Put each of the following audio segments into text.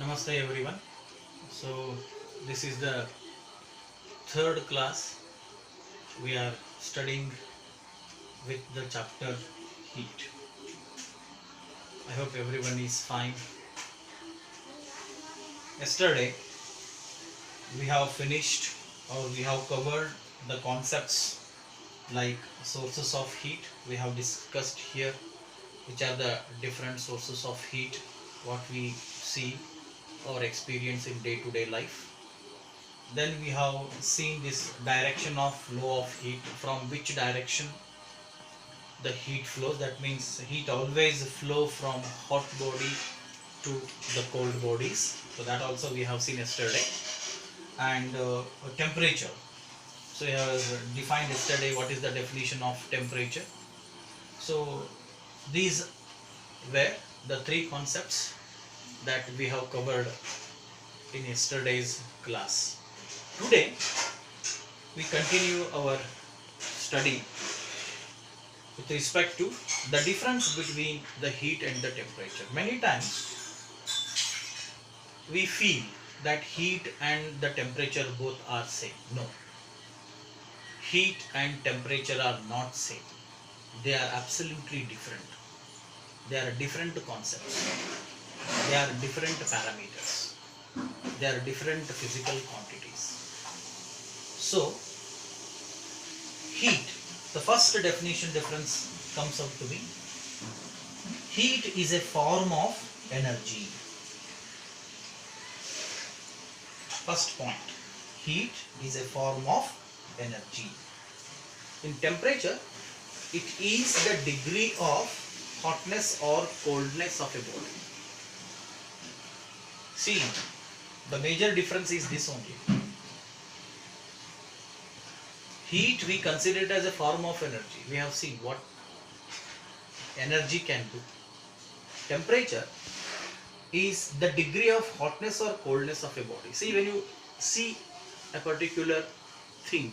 Namaste everyone. So this is the third class. We are studying with the chapter heat. I hope everyone is fine. Yesterday we have finished or we have covered the concepts like sources of heat. We have discussed here which are the different sources of heat, what we see or experience in day-to-day life. Then we have seen this direction of flow of heat, from which direction the heat flows. That means heat always flow from hot body to the cold bodies. So that also we have seen yesterday. And temperature. So we have defined yesterday what is the definition of temperature. So these were the three concepts that we have covered in yesterday's class. Today we continue our study with respect to the difference between the heat and the temperature. Many times we feel that heat and the temperature both are same. No, heat and temperature are not same. They are absolutely different. They are different concepts. They are different parameters. They are different physical quantities. So heat, the first definition difference comes out to be heat is a form of energy. First point, heat is a form of energy. In temperature, it is the degree of hotness or coldness of a body. See, the major difference is this only. Heat we consider it as a form of energy. We have seen what energy can do. Temperature is the degree of hotness or coldness of a body. See, when you see a particular thing,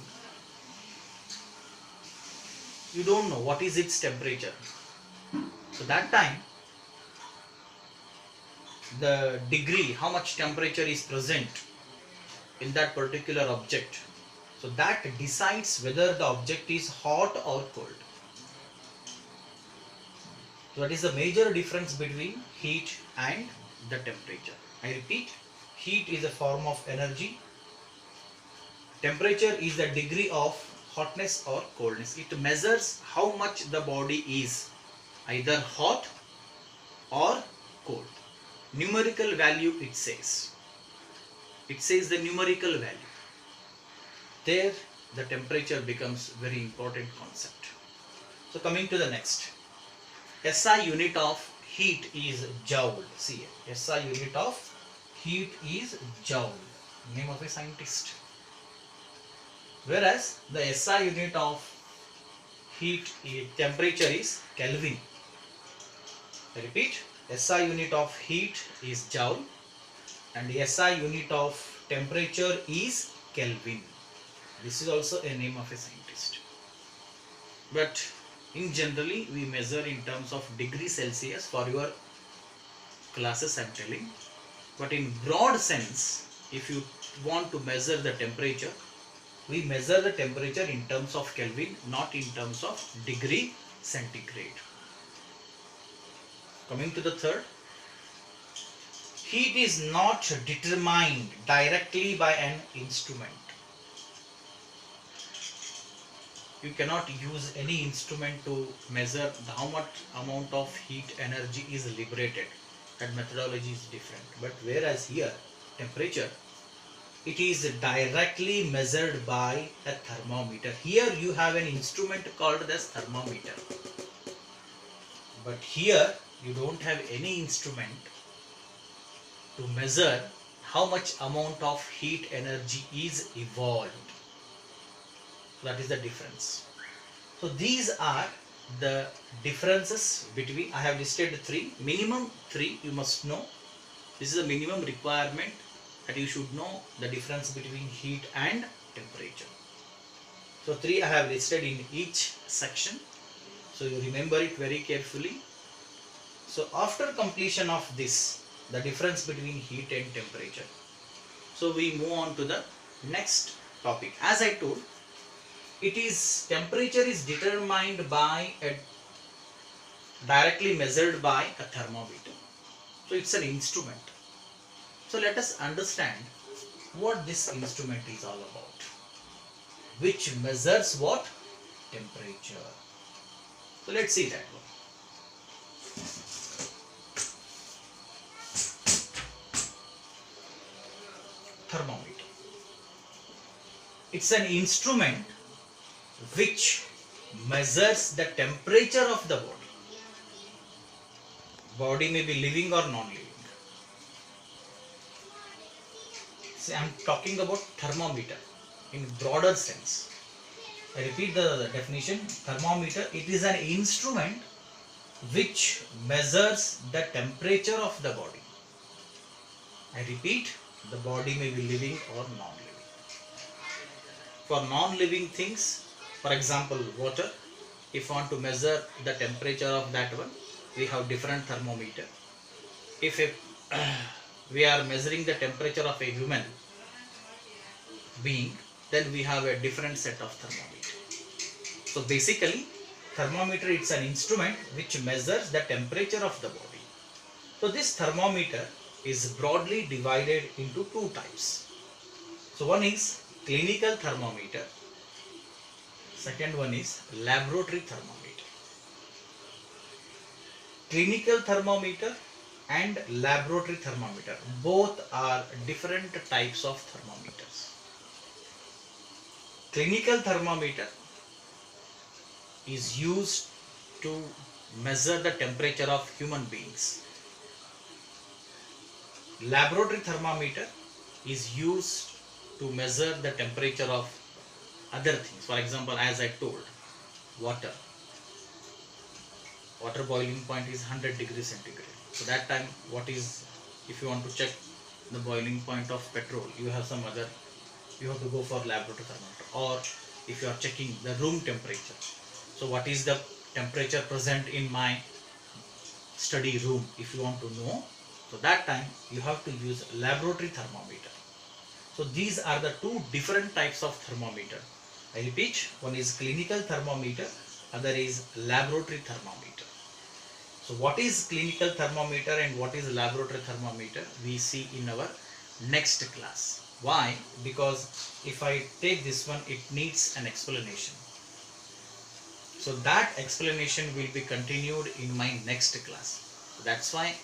you don't know what is its temperature. So that time, the degree, how much temperature is present in that particular object, so that decides whether the object is hot or cold. So that is the major difference between heat and the temperature. I repeat, heat is a form of energy. Temperature is the degree of hotness or coldness. It measures how much the body is either hot or cold. Numerical value it says. It says the numerical value. There the temperature becomes very important concept. So coming to the next. SI unit of heat is joule. See, SI unit of heat is joule. Name of a scientist. Whereas the SI unit of heat temperature is Kelvin. I repeat, SI unit of heat is joule and the SI unit of temperature is Kelvin. This is also a name of a scientist. But in generally we measure in terms of degree Celsius. For your classes I am telling. But in broad sense, if you want to measure the temperature, we measure the temperature in terms of Kelvin, not in terms of degree centigrade. Coming to the third, heat is not determined directly by an instrument. You cannot use any instrument to measure how much amount of heat energy is liberated. That methodology is different. But whereas here, temperature, it is directly measured by a thermometer. Here you have an instrument called as thermometer. But here you don't have any instrument to measure how much amount of heat energy is evolved. That is the difference. So these are the differences between, I have listed three, minimum three you must know. This is a minimum requirement that you should know the difference between heat and temperature. So three I have listed in each section. So you remember it very carefully. So after completion of this, the difference between heat and temperature. So we move on to the next topic. As I told, temperature is determined by directly measured by a thermometer. So it's an instrument. So let us understand what this instrument is all about, which measures what? Temperature. So let's see that one. Thermometer. It's an instrument which measures the temperature of the body. Body may be living or non-living. See, I am talking about thermometer in broader sense. I repeat the definition. Thermometer, it is an instrument which measures the temperature of the body. I repeat, the body may be living or non-living. For non-living things, for example water, if you want to measure the temperature of that one, we have different thermometer. If we are measuring the temperature of a human being, then we have a different set of thermometer. So basically, thermometer, it's an instrument which measures the temperature of the body. So this thermometer is broadly divided into two types. So one is clinical thermometer, second one is laboratory thermometer. Clinical thermometer and laboratory thermometer, both are different types of thermometers. Clinical thermometer is used to measure the temperature of human beings. Laboratory thermometer is used to measure the temperature of other things. For example, as I told, water boiling point is 100 degrees centigrade. So that time, if you want to check the boiling point of petrol, you have to go for laboratory thermometer. Or if you are checking the room temperature, so what is the temperature present in my study room, if you want to know, so that time you have to use laboratory thermometer. So these are the two different types of thermometer. I repeat, one is clinical thermometer, other is laboratory thermometer. So what is clinical thermometer and what is laboratory thermometer, we see in our next class. Why? Because if I take this one, it needs an explanation. So that explanation will be continued in my next class. That's why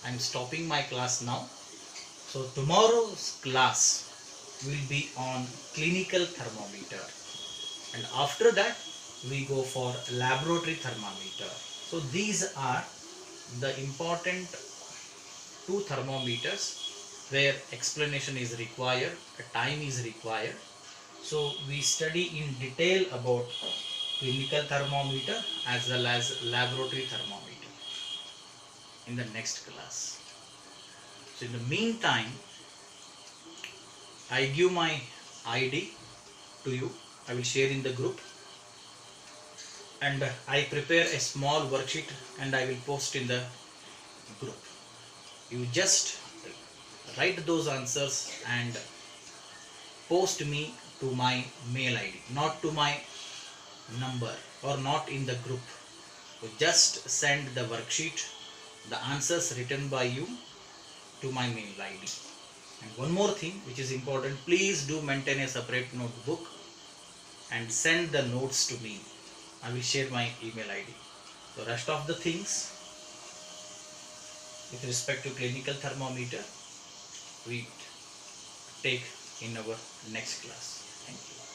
I am stopping my class now. So tomorrow's class will be on clinical thermometer, and after that we go for laboratory thermometer. So these are the important two thermometers where explanation is required, time is required. So we study in detail about clinical thermometer as well as laboratory thermometer in the next class. So in the meantime, I give my ID to you. I will share in the group, and I prepare a small worksheet and I will post in the group. You just write those answers and post me to my mail ID, not to my number or not in the group. You just send the worksheet, the answers written by you, to my mail ID. And one more thing which is important, please do maintain a separate notebook and send the notes to me. I will share my email ID. So rest of the things with respect to clinical thermometer we take in our next class. Thank you.